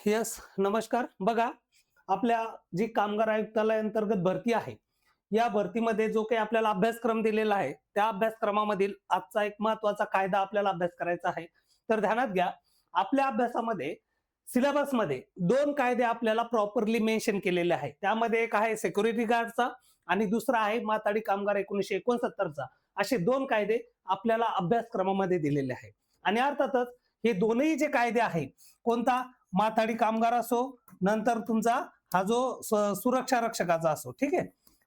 Yes, नमस्कार. बघा, आपल्या जी कामगार आयुक्तालय अंतर्गत भरती आहे, या भरतीमध्ये जो काही आपल्याला अभ्यासक्रम दिलेला आहे, त्या अभ्यासक्रमामधील आजचा एक महत्त्वाचा कायदा आपल्याला अभ्यास करायचा आहे. तर ध्यानात घ्या, आपल्या अभ्यासामध्ये सिलेबसमध्ये 2 कायदे आपल्याला प्रॉपरली मेन्शन केलेले आहेत. त्यामध्ये एक आहे सिक्युरिटी गार्डचा आणि दुसरा आहे माथाडी कामगार 1969चा. असे 2 कायदे आपल्याला अभ्यासक्रमामध्ये दिलेले आहेत. आणि अर्थातच हे दोन्ही जे कायदे आहेत, कोणता माथाडी कामगार असो, नंतर तुमचा हा जो सुरक्षा रक्षकाचा असो, ठीक आहे.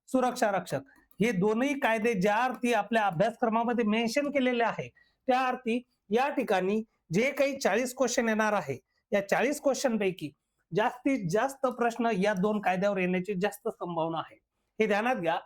सुरक्षा रक्षक हे दोन्ही कायदे ज्या अर्थी आपल्या अभ्यासक्रमामध्ये मेन्शन केलेले आहे, त्या अर्थी या ठिकाणी जे काही 40 क्वेश्चन येणार आहे, या 40 क्वेश्चन पैकी जास्तीत जास्त प्रश्न या 2 कायद्यावर येण्याची जास्त संभावना आहे. हे ध्यानात घ्या.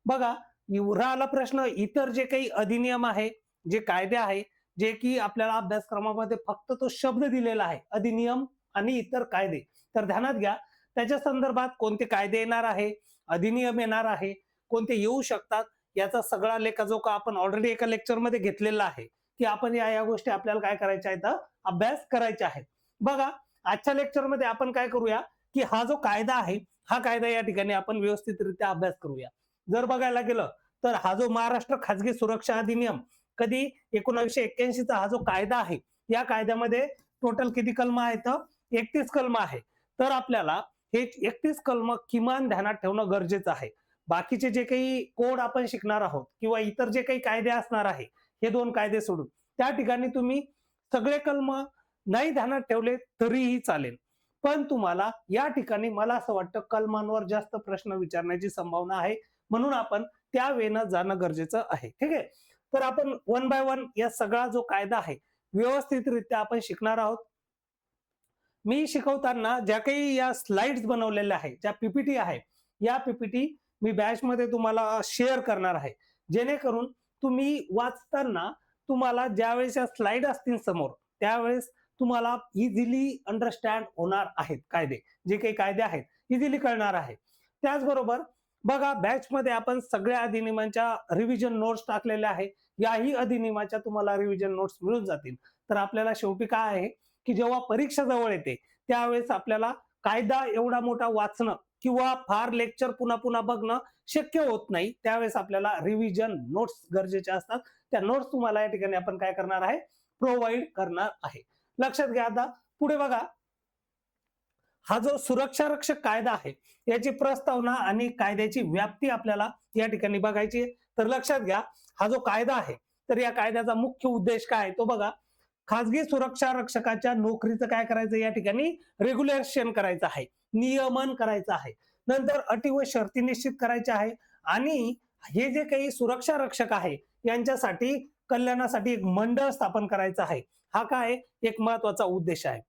बघा, राहिला प्रश्न इतर जे काही अधिनियम आहे, जे कायदे आहे, जे की आपल्याला अभ्यासक्रमामध्ये फक्त तो शब्द दिलेला आहे, अधिनियम आणि इतर कायदे. तर ध्यानात घ्या, त्याच्या संदर्भात कोणते कायदे येणार आहे, अधिनियम येणार आहे, कोणते येऊ शकतात, याचा सगळा लेखाजोखा आपण ऑलरेडी एका लेक्चरमध्ये घेतलेला आहे, की आपण या गोष्टी आपल्याला काय करायच्या आहेत, अभ्यास करायचा आहे. बघा, आजच्या लेक्चरमध्ये आपण काय करूया, की हा जो कायदा आहे, हा कायदा या ठिकाणी आपण व्यवस्थितरित्या अभ्यास करूया. जर बघायला गेलं तर हा जो महाराष्ट्र खाजगी सुरक्षा अधिनियम कधी 1981 चा हा जो कायदा आहे, या कायद्यामध्ये टोटल किती कलम आहेत? 31 कलम आहे. तर आपल्याला हे 31 कलम किमान ध्यानात ठेवणं गरजेचं आहे. बाकीचे जे काही कोड आपण शिकणार आहोत किंवा इतर जे काही कायदे असणार आहे, हे 2 कायदे सोडून त्या ठिकाणी तुम्ही सगळे कलम नाही ध्यानात ठेवले तरीही चालेल. पण तुम्हाला या ठिकाणी मला असं वाटतं कलमांवर जास्त प्रश्न विचारण्याची संभावना आहे. म्हणून आपण त्या वेळेनं जाणं गरजेचं आहे. ठीक आहे. तर आपण वन बाय वन या सगळा जो कायदा आहे व्यवस्थितरित्या आपण शिकणार आहोत. मी शिकवताना ज्या काही या स्लाइड्स बनवलेल्या आहेत, ज्या पीपीटी आहे, या पीपीटी मी बॅचमध्ये तुम्हाला शेअर करणार आहे. जेणेकरून तुम्ही वाचताना तुम्हाला ज्यावेळेस या स्लाइड असतील समोर, त्यावेळेस तुम्हाला इझिली अंडरस्टँड होणार आहेत कायदे. जे काही कायदे आहेत, इझिली कळणार आहे. त्याचबरोबर बघा, बॅचमध्ये आपण सगळ्या अधिनियमांच्या रिव्हिजन नोट्स टाकलेल्या आहेत. याही अधिनियमाच्या तुम्हाला रिव्हिजन नोट्स मिळून जातील. तर आपल्याला शेवटी काय आहे, की जेव्हा परीक्षा जवळ येते त्यावेळेस आपल्याला कायदा एवढा मोठा वाचणं किंवा फार लेक्चर पुन्हा पुन्हा बघणं शक्य होत नाही. त्यावेळेस आपल्याला रिव्हिजन नोट्स गरजेच्या असतात. त्या नोट्स तुम्हाला या ठिकाणी आपण काय करणार आहे, प्रोव्हाइड करणार आहे. लक्षात घ्या. आता पुढे बघा, हा जो सुरक्षा रक्षक कायदा आहे, याची प्रस्तावना आणि कायद्याची व्याप्ती आपल्याला या ठिकाणी बघायची. तर लक्षात घ्या, हा जो कायदा आहे, तर या कायद्याचा मुख्य उद्देश काय आहे तो बघा. खाजगी सुरक्षा रक्षकाच्या नोकरीचं काय करायचं, या ठिकाणी रेग्युलेशन करायचं आहे, नियमन करायचं आहे. नंतर अटी व शर्ती निश्चित करायच्या आहे आणि हे जे काही सुरक्षा रक्षक आहे यांच्यासाठी कल्याणासाठी एक मंडळ स्थापन करायचं आहे. हा काय एक महत्वाचा उद्देश आहे.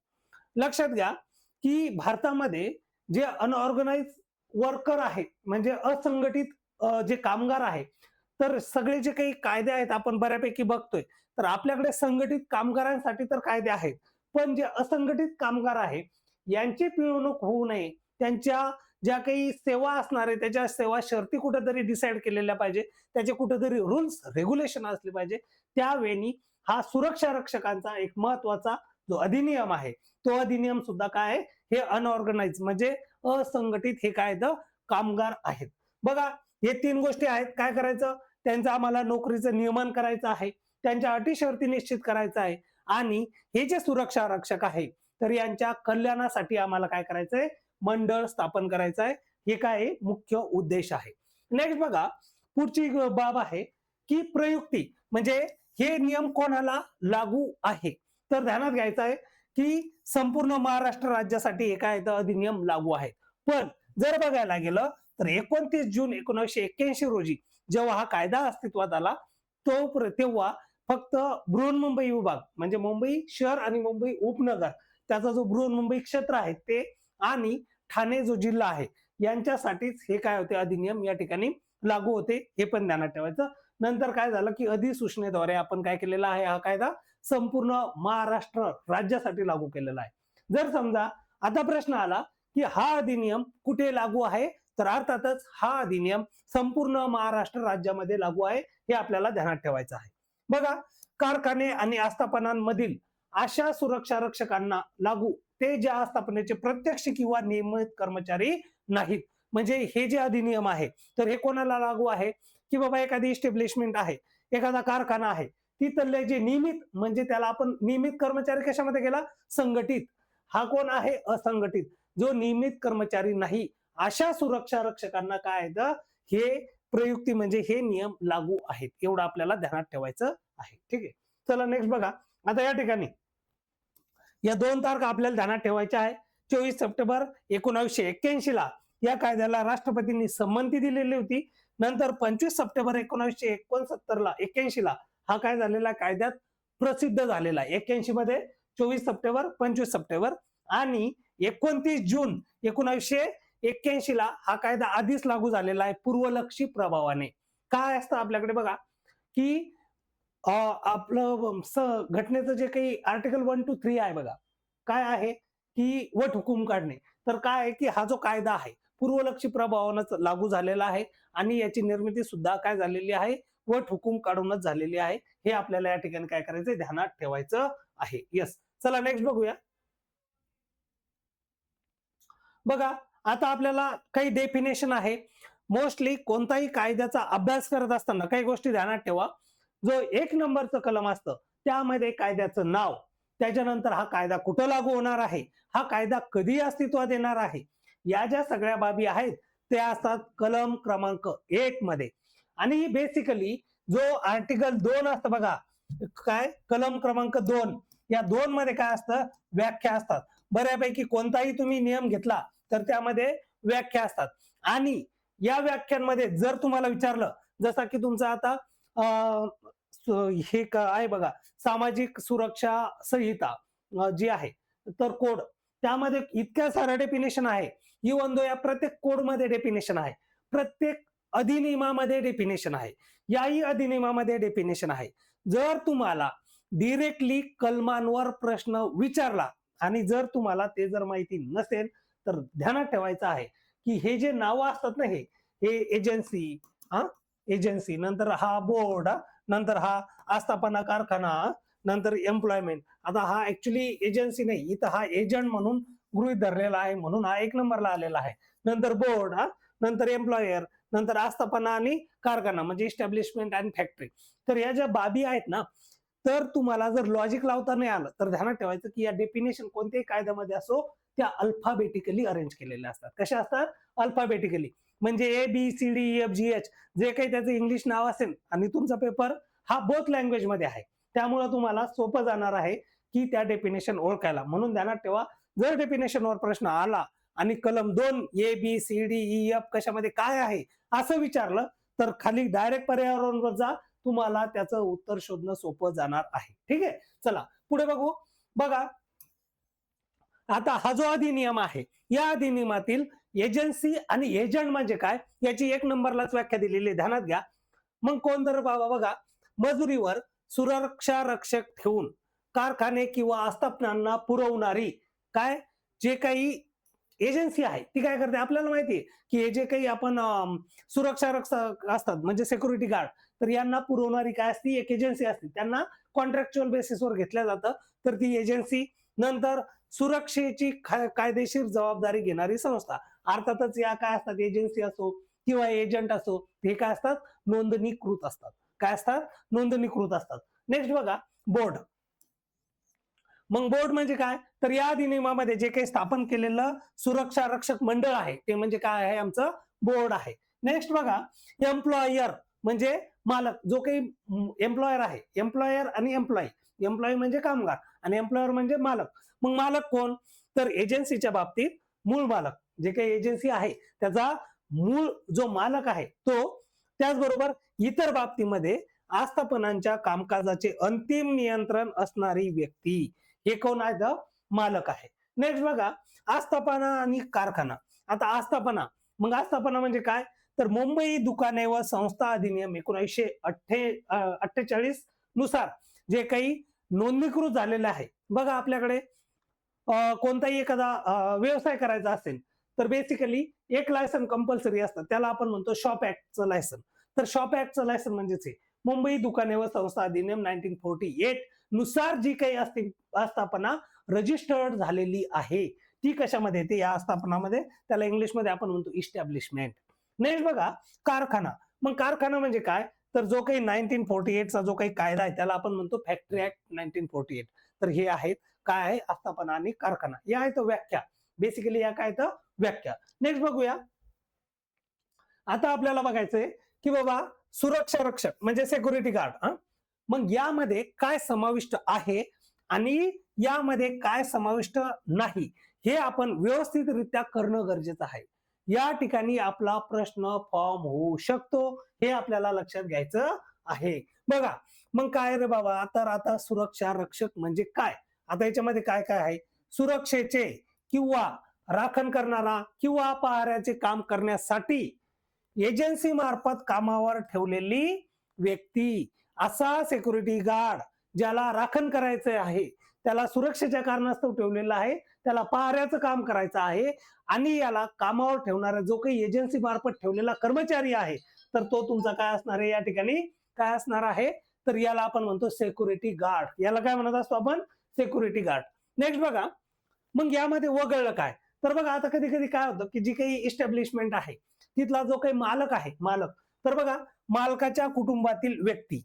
लक्षात घ्या, की भारतामध्ये जे अनऑर्गनाइज वर्कर आहे, म्हणजे असंघटित जे कामगार आहे, तर सगळे जे काही कायदे आहेत आपण बऱ्यापैकी बघतोय. तर आपल्याकडे संघटित कामगारांसाठी तर कायदे आहेत, पण जे असंघटित कामगार आहे यांची पिळवणूक होऊ नये, त्यांच्या ज्या काही सेवा असणार आहे त्याच्या सेवा शर्ती कुठेतरी डिसाईड केलेल्या पाहिजे, त्याचे कुठेतरी रूल्स रेग्युलेशन असले पाहिजे. त्यावेळी हा सुरक्षा रक्षकांचा एक महत्वाचा जो अधिनियम आहे, तो अधिनियम सुद्धा काय आहे, हे अनऑर्गनाइज म्हणजे असंघटित हे कायदा कामगार आहेत. बघा, हे 3 गोष्टी आहेत. काय करायचं, त्यांचं आम्हाला नोकरीचं नियमन करायचं आहे, त्यांच्या अटी शर्ती निश्चित करायचं आहे आणि हे जे सुरक्षा रक्षक आहे, तर यांच्या कल्याणासाठी आम्हाला काय करायचंय, मंडळ स्थापन करायचं आहे. हे काय मुख्य उद्देश आहे. नेक्स्ट बघा, पुढची बाब आहे की प्रयुक्ती, म्हणजे हे नियम कोणाला लागू आहे. तर ध्यानात घ्यायचं आहे की संपूर्ण महाराष्ट्र राज्यासाठी हे काय अधिनियम लागू आहे. पण जर बघायला गेलं तर 29 जून 1981 रोजी जेव्हा हा कायदा अस्तित्वात आला, तेव्हा फक्त बृहन्मुंबई विभाग म्हणजे मुंबई शहर आणि मुंबई उपनगर, त्याचा जो बृहन्मुंबई क्षेत्र आहे ते आणि ठाणे जो जिल्हा आहे यांच्यासाठीच हे काय होते, अधिनियम या ठिकाणी लागू होते. हे पण ध्यानात ठेवायचं. नंतर काय झालं की अधिसूचनेद्वारे आपण काय केलेला आहे, हा कायदा संपूर्ण महाराष्ट्र राज्यासाठी लागू केलेला आहे. जर समजा आता प्रश्न आला की हा अधिनियम कुठे लागू आहे, तर अर्थातच हा अधिनियम संपूर्ण महाराष्ट्र राज्यामध्ये लागू आहे. हे आपल्याला ध्यानात ठेवायचं आहे. बघा, कारखाने आणि आस्थापनांमधील अशा सुरक्षा रक्षकांना लागू ते ज्या आस्थापनेचे प्रत्यक्ष किंवा नियमित कर्मचारी नाहीत. म्हणजे हे जे अधिनियम आहे तर हे कोणाला लागू आहे, की बाबा एखादी इस्टॅब्लिशमेंट आहे, एखादा कारखाना आहे, तिथले जे नियमित म्हणजे त्याला आपण नियमित कर्मचारी कशामध्ये गेला, संघटित. हा कोण आहे, असंघटित. जो नियमित कर्मचारी नाही अशा सुरक्षा रक्षकांना काय आहे, हे प्रयुक्ती म्हणजे हे नियम लागू आहेत. एवढं आपल्याला ध्यानात ठेवायचं आहे. ठीक आहे. चला नेक्स्ट बघा. आता या ठिकाणी या 2 तारखा आपल्याला ध्यानात ठेवायच्या आहे. 24 सप्टेंबर 1981 ला या कायद्याला राष्ट्रपतींनी संमती दिलेली होती. नंतर 25 सप्टेंबर 1969 ला 81 ला हा काय झालेला कायद्यात प्रसिद्ध झालेला आहे. 81 मध्ये 24 सप्टेंबर 25 सप्टेंबर आणि 29 जून 1981 ला हा कायदा आधीच लागू झालेला आहे पूर्वलक्षी प्रभावाने. काय असतं आपल्याकडे बघा, की आपलं घटनेचं जे काही आर्टिकल 1 to 3 आहे बघा, काय आहे, की वट हुकूम काढणे. तर काय आहे, की हा जो कायदा आहे पूर्वलक्षी प्रभावानंच लागू झालेला आहे आणि याची निर्मिती सुद्धा काय झालेली आहे, वट हुकूम काढूनच झालेली आहे. हे आपल्याला या ठिकाणी काय करायचं, ध्यानात ठेवायचं आहे. येस. चला नेक्स्ट बघूया. बघा आता आपल्याला काही डेफिनेशन आहे. मोस्टली कोणताही कायद्याचा अभ्यास करत असताना काही गोष्टी ध्यानात ठेवा. जो 1 नंबरचं कलम असतं त्यामध्ये कायद्याचं नाव, त्याच्यानंतर हा कायदा कुठं लागू होणार आहे, हा कायदा कधी अस्तित्वात येणार आहे, या ज्या सगळ्या बाबी आहेत त्या असतात कलम क्रमांक 1 मध्ये. आणि बेसिकली जो आर्टिकल 2 असतं बघा, काय कलम क्रमांक 2, या 2 मध्ये काय असतं, व्याख्या असतात. बऱ्यापैकी कोणताही तुम्ही नियम घेतला तर त्यामध्ये व्याख्या असतात. आणि या व्याख्यांमध्ये जर तुम्हाला विचारलं, जसा की तुमचा आता हे आहे बघा, सामाजिक सुरक्षा संहिता जी आहे तर कोड, त्यामध्ये इतक्या साऱ्या डेफिनेशन आहे. इव्हन दो या प्रत्येक कोडमध्ये डेफिनेशन आहे, प्रत्येक अधिनियमामध्ये डेफिनेशन आहे, याही अधिनियमामध्ये डेफिनेशन आहे. जर तुम्हाला डिरेक्टली कलमांवर प्रश्न विचारला आणि जर तुम्हाला ते जर माहिती नसेल तर ध्यानात ठेवायचं आहे, की हे जे नावं असतात ना, हे एजन्सी, एजन्सी, नंतर हा बोर्ड, नंतर हा आस्थापना कारखाना, नंतर एम्प्लॉयमेंट. आता हा ऍक्च्युली एजन्सी नाही, इथं हा एजंट म्हणून गृहीत धरलेला आहे म्हणून हा 1 नंबरला आलेला आहे. नंतर बोर्ड, नंतर एम्प्लॉयर, नंतर आस्थापना आणि कारखाना म्हणजे इस्टॅब्लिशमेंट आणि फॅक्टरी. तर या ज्या बाबी आहेत ना, तर तुम्हाला जर लॉजिक लावता नाही आलं तर ध्यानात ठेवायचं, की या डेफिनेशन कोणत्याही कायद्यामध्ये असो त्या अल्फाबेटिकली अरेंज केलेल्या असतात. कशा असतात, अल्फाबेटिकली. म्हणजे ABCDEFGH जे काही त्याचं इंग्लिश नाव असेल आणि तुमचा पेपर हा बोथ लँग्वेज मध्ये आहे, त्यामुळे तुम्हाला सोपं जाणार आहे की त्या डेफिनेशन ओळखायला. म्हणून ध्यानात ठेवा, जर डेफिनेशनवर प्रश्न आला आणि कलम 2 ABCDEF कशामध्ये काय आहे असं विचारलं तर खाली डायरेक्ट पर्यावरणावर जा, तुम्हाला त्याचं उत्तर शोधणं सोपं जाणार आहे. ठीक आहे. चला पुढे बघू. बघा आता हा जो अधिनियम आहे, या अधिनियमातील एजन्सी आणि एजंट म्हणजे काय याची 1 नंबरलाच व्याख्या दिलेली, ध्यानात घ्या. मग कोण तर बाबा बघा, मजुरीवर सुरक्षा रक्षक ठेवून कारखाने किंवा आस्थापनांना पुरवणारी काय जे काही एजन्सी आहे ती काय करते, आपल्याला माहिती आहे की हे जे काही आपण सुरक्षा रक्षक असतात म्हणजे सिक्युरिटी गार्ड, तर यांना पुरवणारी काय असती, एक एजन्सी असते. त्यांना कॉन्ट्रॅक्च्युअल बेसिसवर घेतलं जातं, तर ती एजन्सी. नंतर सुरक्षेची कायदेशीर जबाबदारी घेणारी संस्था, अर्थातच या काय असतात, एजन्सी असो किंवा एजंट असो, हे काय असतात, नोंदणीकृत असतात. काय असतात, नोंदणीकृत असतात. नेक्स्ट बघा, बोर्ड. मग बोर्ड म्हणजे काय, तर या अधिनियमामध्ये जे काही स्थापन केलेलं सुरक्षा रक्षक मंडळ आहे ते म्हणजे काय आहे, आमचं बोर्ड आहे. नेक्स्ट बघा, एम्प्लॉयर म्हणजे मालक, जो काही एम्प्लॉयर आहे, एम्प्लॉयर आणि एम्प्लॉई. एम्प्लॉई म्हणजे कामगार आणि एम्प्लॉयर म्हणजे मालक. मग मालक कोण, तर एजन्सीच्या बाबतीत मूळ मालक, जे काही एजन्सी आहे त्याचा मूळ जो मालक आहे तो. त्याचबरोबर इतर बाबतीमध्ये आस्थापनांच्या कामकाजाचे अंतिम नियंत्रण असणारी व्यक्ती, हे कोण आहे, मालक आहे. नेक्स्ट बघा, आस्थापना आणि कारखाना. आता आस्थापना, मग आस्थापना म्हणजे काय, तर मुंबई दुकाने व संस्था अधिनियम 1948 नुसार जे काही नोंदणीकृत झालेलं आहे. बघा आपल्याकडे कोणताही एखादा व्यवसाय करायचा असेल तर बेसिकली एक लायसन कंपल्सरी असतं, त्याला आपण म्हणतो शॉप ऍक्टचं लायसन. तर शॉप ऍक्टचं लायसन म्हणजेच हे मुंबई दुकाने व संस्था अधिनियम 1948 नुसार जी काही आस्थापना रजिस्टर्ड झालेली आहे ती कशामध्ये येते, या आस्थापनामध्ये. त्याला इंग्लिशमध्ये आपण म्हणतो इस्टॅब्लिशमेंट. नेक्स्ट बघा कारखाना. मग कारखाना म्हणजे काय, तर जो काही 1948 चा जो काही कायदा आहे त्याला आपण म्हणतो फॅक्टरी ऍक्ट 1948. तर हे आहेत काय आहे, आस्थापना आणि कारखाना. या आहेत व्याख्या. बेसिकली या काय तर व्याख्या. नेक्स्ट बघूया. आता आपल्याला बघायचंय की बाबा सुरक्षा रक्षक म्हणजे सिक्युरिटी गार्ड. मग यामध्ये काय समाविष्ट आहे आणि यामध्ये काय समाविष्ट नाही हे आपण व्यवस्थितरित्या करणं गरजेचं आहे. या ठिकाणी आपला प्रश्न फॉर्म होऊ शकतो, हे आपल्याला लक्षात घ्यायचं आहे. बघा मग काय रे बाबा, तर आता सुरक्षा रक्षक म्हणजे काय. आता याच्यामध्ये काय काय आहे, सुरक्षेचे किंवा राखण करणारा किंवा पहाऱ्याचे काम करण्यासाठी एजन्सी मार्फत कामावर ठेवलेली व्यक्ती, असा सिक्युरिटी गार्ड ज्याला राखण करायचं आहे, त्याला सुरक्षेच्या कारणास्तव ठेवलेलं आहे, त्याला पहाऱ्याचं काम करायचं आहे आणि याला कामावर ठेवणारा जो काही एजन्सी मार्फत ठेवलेला कर्मचारी आहे, तर तो तुमचा काय असणार आहे, या ठिकाणी काय असणार आहे, तर याला आपण म्हणतो सिक्युरिटी गार्ड. याला काय म्हणत असतो आपण, सिक्युरिटी गार्ड. नेक्स्ट बघा मग यामध्ये वगळलं काय, तर बघा आता कधी कधी काय होतं की जी काही इस्टॅब्लिशमेंट आहे तिथला जो काही मालक आहे, मालक, तर बघा मालकाच्या कुटुंबातील व्यक्ती,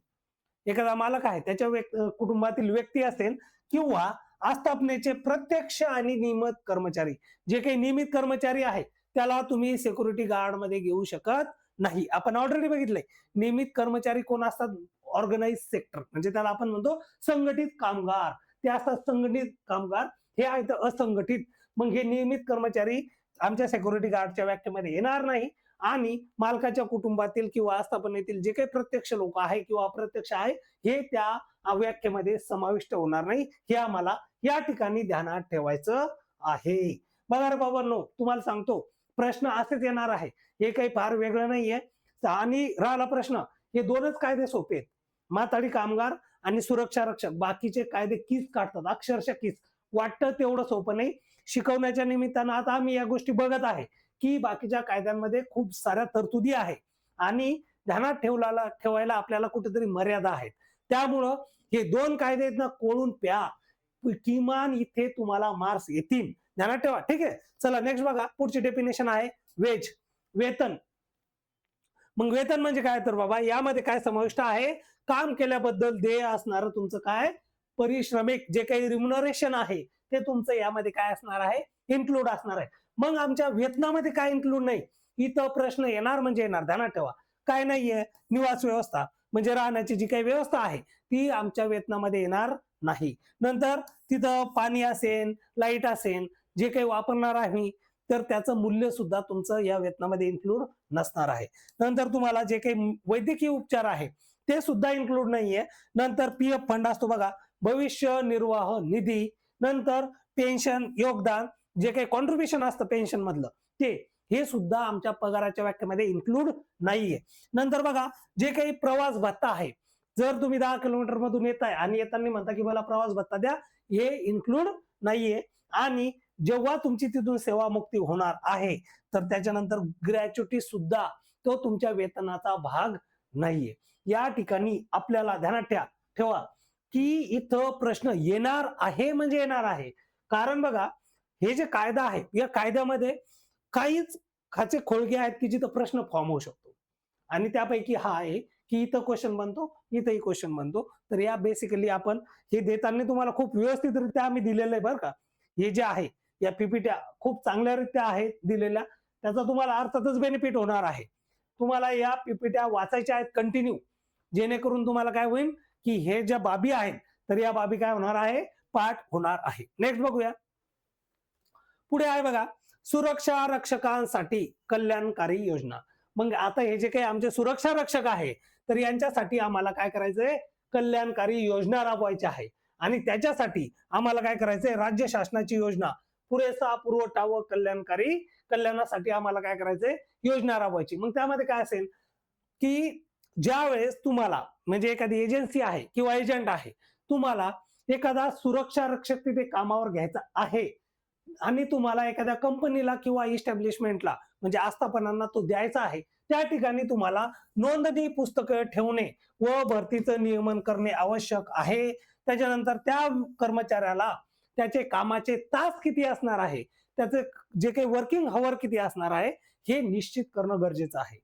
एखादा मालक आहे त्याच्या कुटुंबातील व्यक्ती असेल किंवा आस्थापनेचे प्रत्यक्ष आणि नियमित कर्मचारी, जे काही नियमित कर्मचारी आहे त्याला तुम्ही सिक्युरिटी गार्ड मध्ये घेऊ शकत नाही. आपण ऑलरेडी बघितलंय नियमित कर्मचारी कोण असतात, ऑर्गनाइज सेक्टर म्हणजे त्याला आपण म्हणतो संघटित कामगार. ते असतात संघटित कामगार, हे आहेत असंघटित. मग हे नियमित कर्मचारी आमच्या सिक्युरिटी गार्डच्या व्याख्येमध्ये येणार नाही आणि मालकाच्या कुटुंबातील किंवा आस्थापनेतील जे काही प्रत्यक्ष लोक आहे किंवा अप्रत्यक्ष आहे हे त्या व्याख्येमध्ये समाविष्ट होणार नाही. हे आम्हाला या ठिकाणी ध्यानात ठेवायचं आहे. बघा रे बाबांनो, तुम्हाला सांगतो प्रश्न असेच येणार आहे, हे काही फार वेगळं नाहीये. आणि राहिला प्रश्न, हे दोनच कायदे सोपे आहेत, माथाडी कामगार आणि सुरक्षा रक्षक. बाकीचे कायदे कीच काढतात, अक्षरशः कीच. वाटतं तेवढं सोपं नाही. शिकवण्याच्या निमित्तानं आता आम्ही या गोष्टी बघत आहे की बाकीच्या कायद्यांमध्ये खूप साऱ्या तरतुदी आहे आणि ध्यानात ठेवायला आपल्याला कुठेतरी मर्यादा आहेत. त्यामुळं हे दोन कायदे आहेत ना, कोळून प्या, किमान इथे तुम्हाला मार्क्स येतील, ध्यानात ठेवा. ठीक आहे, चला नेक्स्ट बघा. पुढची डेफिनेशन आहे वेज, वेतन. मग वेतन म्हणजे काय, तर बाबा यामध्ये काय समाविष्ट आहे, काम केल्याबद्दल देय असणार तुमचं काय परिश्रमिक जे काही रिम्युनरेशन आहे ते तुमचं यामध्ये काय असणार आहे, इन्क्लूड असणार आहे. मग आमच्या वेतनामध्ये काय इन्क्लूड नाही, इथं प्रश्न येणार म्हणजे येणार, ध्यानात ठेवा. काय नाहीये, निवास व्यवस्था म्हणजे राहण्याची जी काही व्यवस्था आहे ती आमच्या वेतनामध्ये येणार नाही. नंतर तिथं पाणी असेल, लाईट असेल, जे काही वापरणार आहे तर त्याचं मूल्य सुद्धा तुमचं या वेतनामध्ये इन्क्लूड नसणार आहे. नंतर तुम्हाला जे काही वैद्यकीय उपचार आहे ते सुद्धा इन्क्लूड नाहीये. नंतर पीएफ फंड असतो बघा, भविष्य निर्वाह निधी. नंतर पेन्शन, योगदान, जे काही कॉन्ट्रीब्युशन असतं पेन्शन मधलं ते, हे सुद्धा आमच्या पगाराच्या व्याख्येमध्ये इन्क्लूड नाहीये. नंतर बघा जे काही प्रवास भत्ता आहे, जर तुम्ही 10 किलोमीटर मधून येताय आणि येताना म्हणता की मला प्रवास भत्ता द्या, हे इन्क्लूड नाहीये. आणि जेव्हा तुमची तिथून सेवामुक्ती होणार आहे तर त्याच्यानंतर ग्रॅच्युटी सुद्धा तो तुमच्या वेतनाचा भाग नाहीये. या ठिकाणी आपल्याला ध्यानात ठेवा की इथं प्रश्न येणार आहे म्हणजे येणार आहे. कारण बघा हे जे कायदा आहे या कायद्यामध्ये काहीच खाचे खोळगे आहेत की जिथं प्रश्न फॉर्म होऊ शकतो आणि त्यापैकी हा आहे की इथं क्वेश्चन बनतो, इथंही क्वेश्चन बनतो. तर या बेसिकली आपण हे देताना तुम्हाला खूप व्यवस्थितरित्या आम्ही दिलेलं आहे बरं का. हे जे आहे या पीपीट्या खूप चांगल्यारित्या आहेत दिलेल्या, त्याचा तुम्हाला अर्थातच बेनिफिट होणार आहे. तुम्हाला या पीपीट्या वाचायच्या आहेत कंटिन्यू, जेणेकरून तुम्हाला काय होईल की हे ज्या बाबी आहेत तर या बाबी काय होणार आहे, पाठ होणार आहे. नेक्स्ट बघूया. पुढे आहे बघा सुरक्षा रक्षकांसाठी कल्याणकारी योजना. मग आता हे जे काही आमचे सुरक्षा रक्षक आहे तर यांच्यासाठी आम्हाला काय करायचंय, कल्याणकारी योजना राबवायची आहे. आणि त्याच्यासाठी आम्हाला काय करायचंय, राज्य शासनाची योजना, पुरेसा पुरवठा व कल्याणासाठी आम्हाला काय करायचंय, योजना राबवायची. मग त्यामध्ये काय असेल की ज्या वेळेस तुम्हाला म्हणजे एखादी एजन्सी आहे किंवा एजंट आहे, तुम्हाला एखादा सुरक्षा रक्षक तिथे कामावर घ्यायचा आहे आणि तुम्हाला एखाद्या कंपनीला किंवा इस्टॅब्लिशमेंटला म्हणजे आस्थापनांना तो द्यायचा आहे, त्या ठिकाणी तुम्हाला नोंदणी पुस्तकं ठेवणे व भरतीचं नियमन करणे आवश्यक आहे. त्याच्यानंतर त्या कर्मचाऱ्याला त्याचे कामाचे तास किती असणार आहे, त्याचे जे काही वर्किंग हवर किती असणार आहे, हे निश्चित करणं गरजेचं आहे.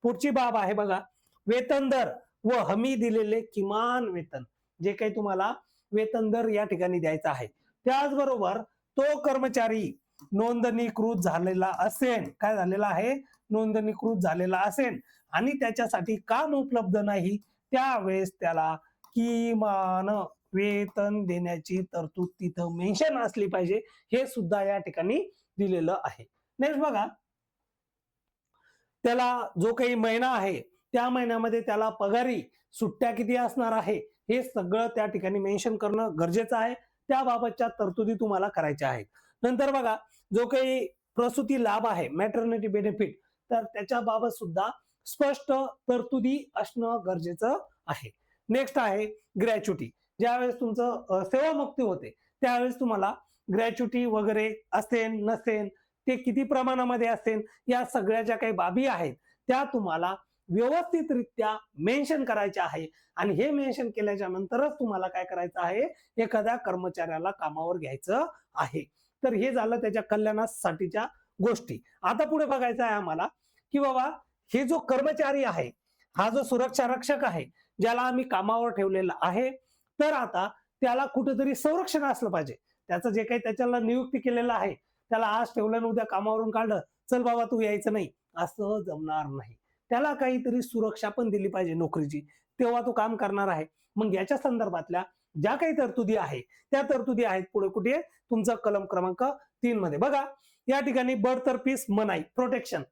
पुढची बाब आहे बघा, वेतन दर व हमी दिलेले किमान वेतन. जे काही तुम्हाला वेतन दर या ठिकाणी द्यायचा आहे. त्याचबरोबर तो कर्मचारी नोंदणीकृत झालेला असेल, काय झालेला आहे, नोंदणीकृत झालेला असेल आणि त्याच्यासाठी काम उपलब्ध नाही, त्यावेळेस त्याला किमान वेतन देण्याची तरतूद तिथं मेन्शन असली पाहिजे. हे सुद्धा या ठिकाणी दिलेलं आहे. नेक्स्ट बघा, त्याला जो काही महिना आहे त्या महिन्यामध्ये त्याला पगारी सुट्ट्या किती असणार आहे, हे सगळं त्या ठिकाणी मेन्शन करणं गरजेचं आहे. त्याबाबतच्या तरतुदी तुम्हाला करायच्या आहेत. नंतर बघा, जो काही प्रसूती लाभ आहे, मॅटर्निटी बेनिफिट, तर त्याच्या बाबत सुद्धा स्पष्ट तरतुदी असणं गरजेचं आहे. नेक्स्ट आहे ग्रॅच्युटी. ज्यावेळेस तुमचं सेवामुक्ती होते त्यावेळेस तुम्हाला ग्रॅच्युटी वगैरे असेल नसेल, ते किती प्रमाणामध्ये असेल, या सगळ्या ज्या काही बाबी आहेत त्या तुम्हाला व्यवस्थितरित्या मेन्शन करायच्या आहे. आणि हे मेन्शन केल्याच्या नंतरच तुम्हाला काय करायचं आहे, एखाद्या कर्मचाऱ्याला कामावर घ्यायचं आहे. तर हे झालं त्याच्या कल्याणासाठीच्या गोष्टी. आता पुढे बघायचं आहे आम्हाला की बाबा, हे जो कर्मचारी आहे, हा जो सुरक्षा रक्षक आहे, ज्याला आम्ही कामावर ठेवलेला आहे, तर आता त्याला कुठेतरी संरक्षण असलं पाहिजे. त्याचं जे काही त्याच्याला नियुक्ती केलेलं आहे, त्याला आज ठेवलं आणि उद्या कामावरून काढलं, चल बाबा तू यायचं नाही, असं जमणार नाही. त्याला काहीतरी सुरक्षा पण दिली पाहिजे नोकरीची, तेव्हा तो काम करणार आहे. मग याच्या संदर्भातल्या ज्या काही तरतुदी आहे त्या तरतुदी आहेत पुढे कुठे, तुमचा कलम क्रमांक 3 मध्ये बघा. या ठिकाणी बडतर्फीस मनाई, प्रोटेक्शन,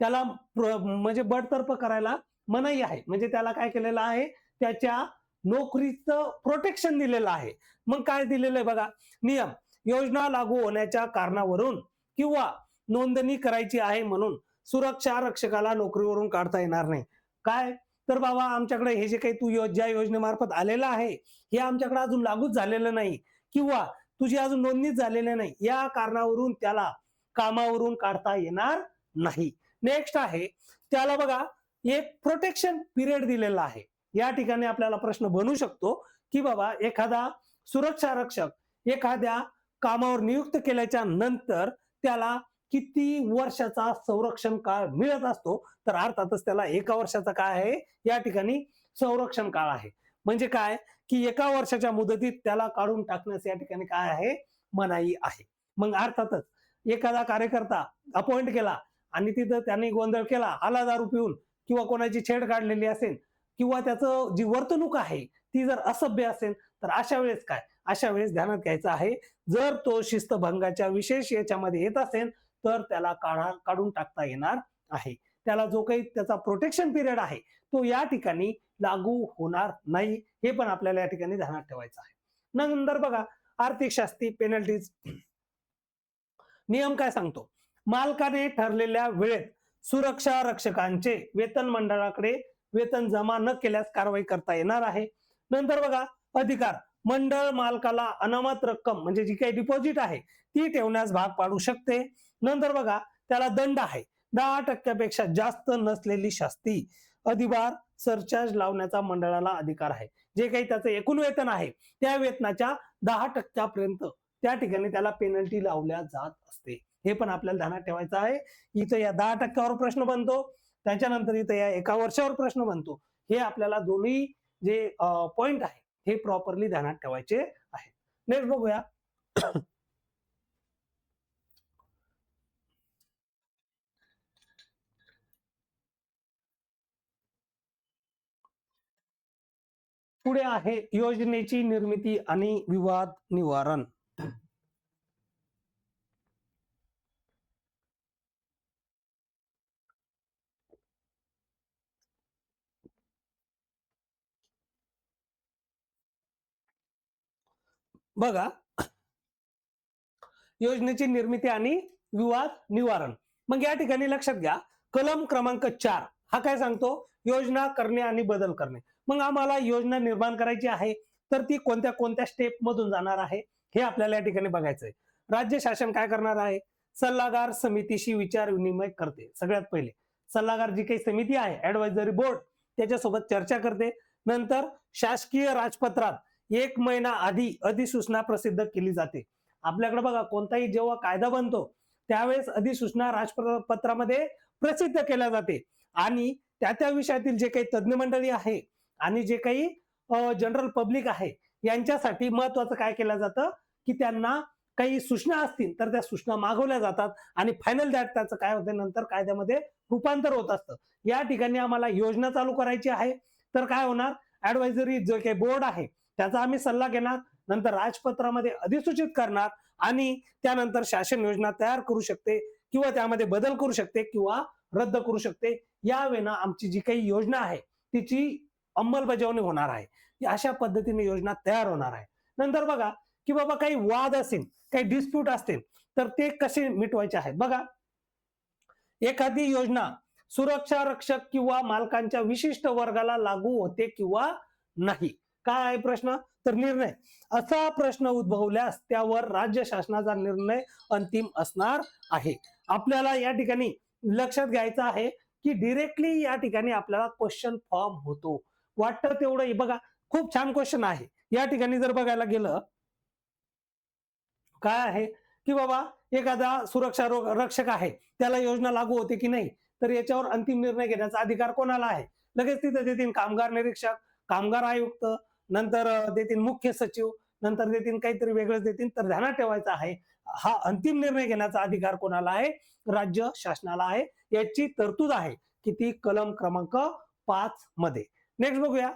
त्याला म्हणजे बडतर्फ करायला मनाई आहे. म्हणजे त्याला काय केलेलं आहे, त्याच्या नोकरीचं प्रोटेक्शन दिलेलं आहे. मग काय दिलेलं आहे बघा, नियम, योजना लागू होण्याच्या कारणावरून किंवा नोंदणी करायची आहे म्हणून सुरक्षा रक्षकाला नोकरीवरून काढता येणार नाही. काय, तर बाबा आमच्याकडे हे जे काही तू ज्या योजनेमार्फत आलेलं आहे, हे आमच्याकडे अजून लागूच झालेलं नाही किंवा तुझी अजून नोंदणीच झालेली नाही, या कारणावरून त्याला कामावरून काढता येणार नाही. नेक्स्ट आहे, त्याला बघा एक प्रोटेक्शन पिरियड दिलेला आहे. या ठिकाणी आपल्याला प्रश्न बनू शकतो की बाबा, एखादा सुरक्षा रक्षक एखाद्या कामावर नियुक्त केल्याच्या नंतर त्याला किती वर्षाचा संरक्षण काळ मिळत असतो, तर अर्थातच त्याला 1 वर्षाचा काय आहे, या ठिकाणी संरक्षण काळ आहे. म्हणजे काय की 1 वर्षाच्या मुदतीत त्याला काढून टाकण्यास या ठिकाणी काय आहे, मनाई आहे. मग अर्थातच एखादा कार्यकर्ता अपॉइंट केला आणि तिथं त्यांनी गोंधळ केला, आला दारू पिऊन किंवा कोणाची छेड काढलेली असेल किंवा त्याचं जी वर्तणूक आहे ती जर असभ्य असेल, तर अशा वेळेस काय, अशा वेळेस ध्यानात घ्यायचं आहे, जर तो शिस्तभंगाच्या विशेष याच्यामध्ये येत असेल तर त्याला काढून टाकता येणार आहे. त्याला जो काही त्याचा प्रोटेक्शन पिरियड आहे तो या ठिकाणी लागू होणार नाही. हे पण आपल्याला या ठिकाणी ध्यानात ठेवायचं आहे. नंतर बघा, आर्थिक शास्ती, पेनल्टीज. नियम काय सांगतो, मालकाने ठरलेल्या वेळेत सुरक्षा रक्षकांचे वेतन मंडळाकडे वेतन जमा न केल्यास कारवाई करता येणार आहे. नंतर बघा, अधिकार, मंडळ मालकाला अनामत रक्कम म्हणजे जी काही डिपॉझिट आहे ती ठेवण्यास भाग पाडू शकते. नंतर बघा, त्याला दंड आहे, 10% जास्त नसलेली शास्ती, अधिभार, सरचार्ज लावण्याचा मंडळाला अधिकार आहे. जे काही त्याचं एकूण वेतन आहे त्या वेतनाच्या 10% त्या ठिकाणी त्याला पेनल्टी लावल्या जात असते. हे पण आपल्याला ध्यानात ठेवायचं आहे. इथं या 10%वर प्रश्न बनतो, त्याच्यानंतर इथं या 1 वर्षावर प्रश्न बनतो. हे आपल्याला दोन्ही जे पॉइंट आहे हे प्रॉपरली ध्यानात ठेवायचे आहे. नेक्स्ट बघूया, पुढे आहे योजनेची निर्मिती आणि विवाद निवारण. बघा, योजनेची निर्मिती आणि विवाद निवारण. मग या ठिकाणी लक्षात घ्या, कलम क्रमांक 4 हा काय सांगतो, योजना करणे आणि बदल करणे. मग आम्हाला योजना निर्माण करायची आहे तर ती कोणत्या कोणत्या स्टेप मधून जाणार आहे हे आपल्याला या ठिकाणी बघायचंय. राज्य शासन काय करणार आहे, सल्लागार समितीशी विचार विनिमय करते. सगळ्यात पहिले सल्लागार जी काही समिती आहे, ऍडवायझरी बोर्ड, त्याच्यासोबत चर्चा करते. नंतर शासकीय राजपत्रात 1 महिना आधी अधिसूचना प्रसिद्ध केली जाते. आपल्याकडे बघा कोणताही जेव्हा कायदा बनतो त्यावेळेस अधिसूचना राजपत्रामध्ये प्रसिद्ध केल्या जाते आणि त्या विषयातील जे काही तज्ज्ञ मंडळी आहे आणि जे काही जनरल पब्लिक आहे यांच्यासाठी महत्वाचं काय केलं जातं की त्यांना काही सूचना असतील तर त्या सूचना मागवल्या जातात आणि फायनल त्याचं काय होतं नंतर कायद्यामध्ये रूपांतर होत असतं. या ठिकाणी आम्हाला योजना चालू करायची आहे तर काय होणार, ऍडवायझरी जो काही बोर्ड आहे त्याचा आम्ही सल्ला घेणार, नंतर राजपत्रामध्ये अधिसूचित करणार आणि त्यानंतर शासन योजना तयार करू शकते किंवा त्यामध्ये बदल करू शकते किंवा रद्द करू शकते. यावेळेला आमची जी काही योजना आहे तिची अंमलबजावणी होणार आहे. अशा पद्धतीने योजना तयार होणार आहे. नंतर बघा की बाबा काही वाद असेल, काही डिस्प्यूट असतील तर ते कसे मिटवायचे आहेत. बघा, एखादी योजना सुरक्षा रक्षक किंवा मालकांच्या विशिष्ट वर्गाला लागू होते किंवा नाही. काय आहे प्रश्न, तर निर्णय. असा प्रश्न उद्भवल्यास त्यावर राज्य शासनाचा निर्णय अंतिम असणार आहे. आपल्याला या ठिकाणी लक्षात घ्यायचं आहे की डिरेक्टली या ठिकाणी आपल्याला क्वेश्चन फॉर्म होतो. वाटतं तेवढं बघा, खूप छान क्वेश्चन आहे. या ठिकाणी जर बघायला गेलं काय आहे की बाबा एखादा सुरक्षा रक्षक आहे त्याला योजना लागू होते की नाही, तर याच्यावर अंतिम निर्णय घेण्याचा अधिकार कोणाला आहे. लगेच तिथे देतील कामगार निरीक्षक, कामगार आयुक्त, नंतर देतील मुख्य सचिव, नंतर देतील काहीतरी वेगळंच देतील. तर ध्यानात ठेवायचं आहे हा अंतिम निर्णय घेण्याचा अधिकार कोणाला आहे, राज्य शासनाला आहे. याची तरतूद आहे किती, कलम क्रमांक 5 मध्ये. नेक्स्ट बघूया,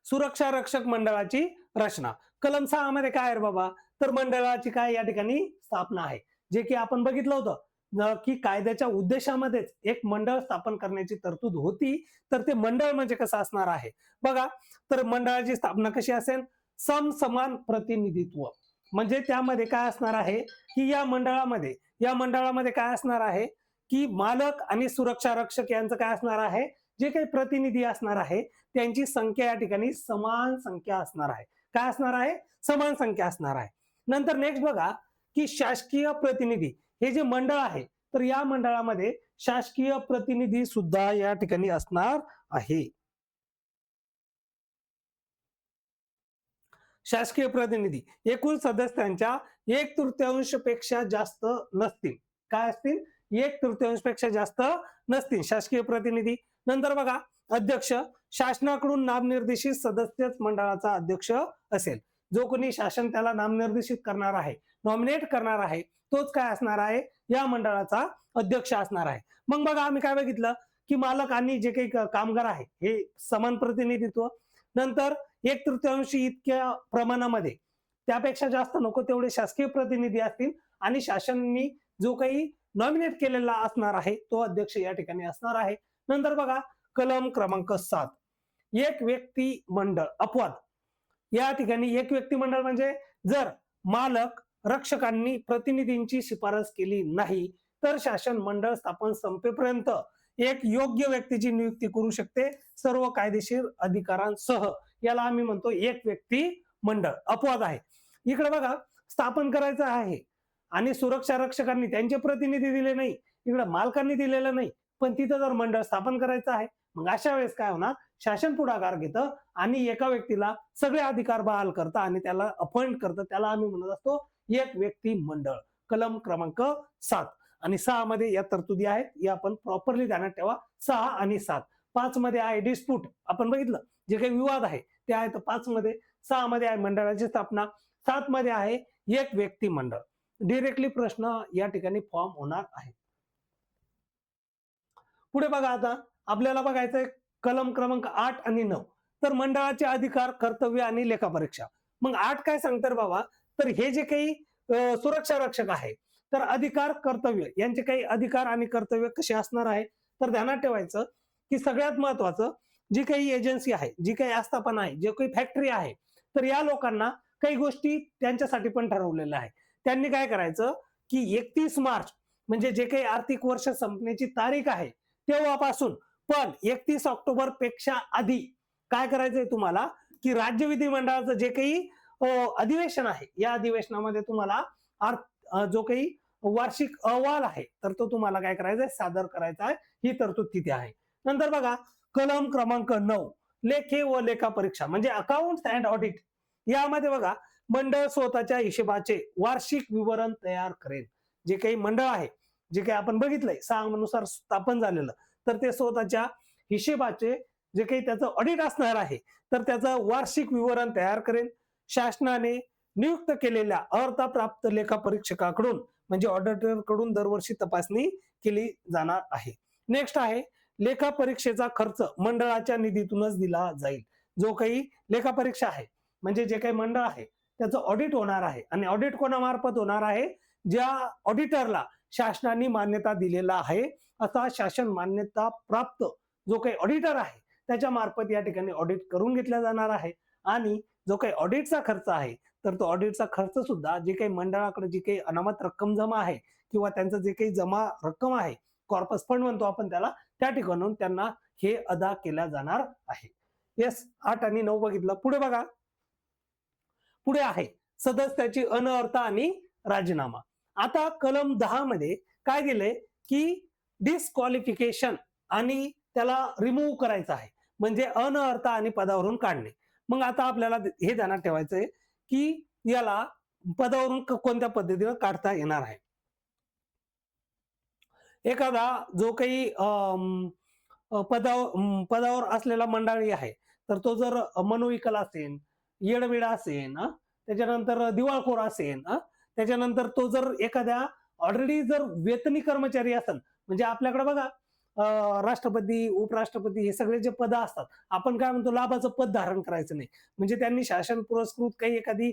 सुरक्षा रक्षक मंडळाची रचना. कलम 6 मध्ये काय आहे बाबा, तर मंडळाची काय या ठिकाणी स्थापना आहे. जे की आपण बघितलं होतं की कायद्याच्या उद्देशामध्येच एक मंडळ स्थापन करण्याची तरतूद होती. तर ते मंडळ म्हणजे कसं असणार आहे बघा, तर मंडळाची स्थापना कशी असेल, समसमान प्रतिनिधित्व. म्हणजे त्यामध्ये काय असणार आहे की या मंडळामध्ये काय असणार आहे की मालक आणि सुरक्षा रक्षक यांचं काय असणार आहे, जे काही प्रतिनिधी असणार आहे त्यांची संख्या या ठिकाणी समान संख्या असणार आहे. काय असणार आहे, समान संख्या असणार आहे. नंतर नेक्स्ट बघा की शासकीय प्रतिनिधी हे जे मंडळ आहे तर या मंडळामध्ये शासकीय प्रतिनिधी सुद्धा या ठिकाणी असणार आहे. शासकीय प्रतिनिधी एकूण सदस्यांच्या 1/3 पेक्षा जास्त नसतील. काय असतील, 1/3 पेक्षा जास्त नसतील शासकीय प्रतिनिधी. नंतर बघा, अध्यक्ष शासनाकडून नामनिर्देशित सदस्यच मंडळाचा अध्यक्ष असेल. जो कोणी शासन त्याला नामनिर्देशित करणार आहे, नॉमिनेट करणार आहे, तोच काय असणार आहे, या मंडळाचा अध्यक्ष असणार आहे. मग बघा आम्ही काय बघितलं की मालक आणि जे काही कामगार आहे हे समान प्रतिनिधित्व. नंतर 1/3 इतक्या प्रमाणामध्ये, त्यापेक्षा जास्त नको तेवढे शासकीय प्रतिनिधी असतील आणि शासनाने जो काही नॉमिनेट केलेला असणार आहे तो अध्यक्ष या ठिकाणी असणार आहे. नंतर बघा कलम क्रमांक 7, एक व्यक्ती मंडळ अपवाद. या ठिकाणी एक व्यक्ती मंडळ म्हणजे जर मालक रक्षकांनी प्रतिनिधींची शिफारस केली नाही तर शासन मंडळ स्थापन संपेपर्यंत एक योग्य व्यक्तीची नियुक्ती करू शकते सर्व कायदेशीर अधिकारांसह. याला आम्ही म्हणतो एक व्यक्ती मंडळ, अपवाद आहे. इकडे बघा, स्थापन करायचं आहे आणि सुरक्षा रक्षकांनी त्यांचे प्रतिनिधी दिले नाही, इकडे मालकांनी दिलेलं नाही, पण तिथं जर मंडळ स्थापन करायचं आहे मग अशा वेळेस काय होणार, शासन पुढाकार घेतं आणि एका व्यक्तीला सगळे अधिकार बहाल करतं आणि त्याला अपॉइंट करतं. त्याला आम्ही म्हणत असतो एक व्यक्ती मंडळ. कलम क्रमांक 7 आणि 6 मध्ये या तरतुदी आहेत, या आपण प्रॉपरली ध्यानात ठेवा. 6 आणि 7. 5 मध्ये आहे डिस्प्यूट, आपण बघितलं जे काही विवाद आहे ते आहे. तर 5 मध्ये, 6 मध्ये आहे मंडळाची स्थापना, 7 मध्ये आहे एक व्यक्ती मंडळ. डिरेक्टली प्रश्न या ठिकाणी फॉर्म होणार आहे. पुढे बघा, आता आपल्याला बघायचंय कलम क्रमांक 8 आणि 9. तर मंडळाचे अधिकार, कर्तव्य आणि लेखापरीक्षा. मग 8 काय सांगतात बाबा, तर हे जे काही सुरक्षा रक्षक आहे तर अधिकार कर्तव्य यांचे काही अधिकार आणि कर्तव्य कसे असणार आहे, तर ध्यानात ठेवायचं की सगळ्यात महत्वाचं जी काही एजन्सी आहे, जी काही आस्थापना आहे, जे काही फॅक्टरी आहे, तर या लोकांना काही गोष्टी त्यांच्यासाठी पण ठरवलेल्या आहे. त्यांनी काय करायचं की 31 मार्च म्हणजे जे काही आर्थिक वर्ष संपण्याची तारीख आहे तेव्हापासून पण 31 ऑक्टोबर पेक्षा आधी काय करायचंय तुम्हाला की राज्य विधिमंडळाचं जे काही अधिवेशन आहे या अधिवेशनामध्ये तुम्हाला जो काही वार्षिक अहवाल आहे तर तो तुम्हाला काय करायचा आहे, सादर करायचा आहे. ही तरतूद तिथे आहे. नंतर बघा कलम क्रमांक 9 लेखे व लेखा परीक्षा म्हणजे अकाउंट्स अँड ऑडिट. यामध्ये बघा, मंडळ स्वतःच्या हिशेबाचे वार्षिक विवरण तयार करेल. जे काही मंडळ आहे, जे काही आपण बघितलंय नुसार स्थापन झालेलं, तर ते स्वतःच्या हिशेबाचे जे काही त्याचं ऑडिट असणार आहे, तर त्याचं वार्षिक विवरण तयार करेल. शासनाने नियुक्त केलेल्या अर्हताप्राप्त लेखा परीक्षकाकडून म्हणजे ऑडिटर कडून दरवर्षी तपासणी केली जाणार आहे. नेक्स्ट आहे, लेखा परीक्षेचा खर्च मंडळाच्या निधीतूनच दिला जाईल. जो काही लेखा परीक्षा आहे म्हणजे जे काही मंडळ आहे त्याचं ऑडिट होणार आहे आणि ऑडिट कोणामार्फत होणार आहे? ज्या ऑडिटरला शासनाने मान्यता दिलेला आहे असा शासन मान्यता प्राप्त जो काही ऑडिटर आहे त्याच्या मार्फत या ठिकाणी ऑडिट करून घेतला जाणार आहे. आणि जो काही ऑडिटचा खर्च आहे तर तो ऑडिटचा खर्च सुद्धा जे काही मंडळाकडे जी काही अनामत रक्कम जमा आहे किंवा त्यांचं जे काही जमा रक्कम आहे, कॉर्पस फंड म्हणतो आपण त्याला, त्या ठिकाणून त्यांना हे अदा केल्या जाणार आहे. येस, 8 आणि 9 बघितलं. पुढे बघा, पुढे आहे सदस्याची अनर्हता आणि राजीनामा. आता कलम 10 मध्ये काय दिलंय की डिस्क्वालिफिकेशन आणि त्याला रिमूव्ह करायचं आहे म्हणजे अनर्हता आणि पदावरून काढणे. मग आता आपल्याला हे ध्यानात ठेवायचंय की याला पदावरून कोणत्या पद्धतीने काढता येणार आहे. एखादा जो काही पदावर असलेला मंडळी आहे तर तो जर मनोविकल असेल, येडविडा असेल, त्याच्यानंतर दिवाळखोर असेल, त्याच्यानंतर तो जर एखाद्या ऑलरेडी जर वेतनी कर्मचारी असेल म्हणजे आपल्याकडे बघा राष्ट्रपती, उपराष्ट्रपती हे सगळे जे पद असतात आपण काय म्हणतो लाभाचं पद धारण करायचं नाही. म्हणजे त्यांनी शासन पुरस्कृत काही एखादी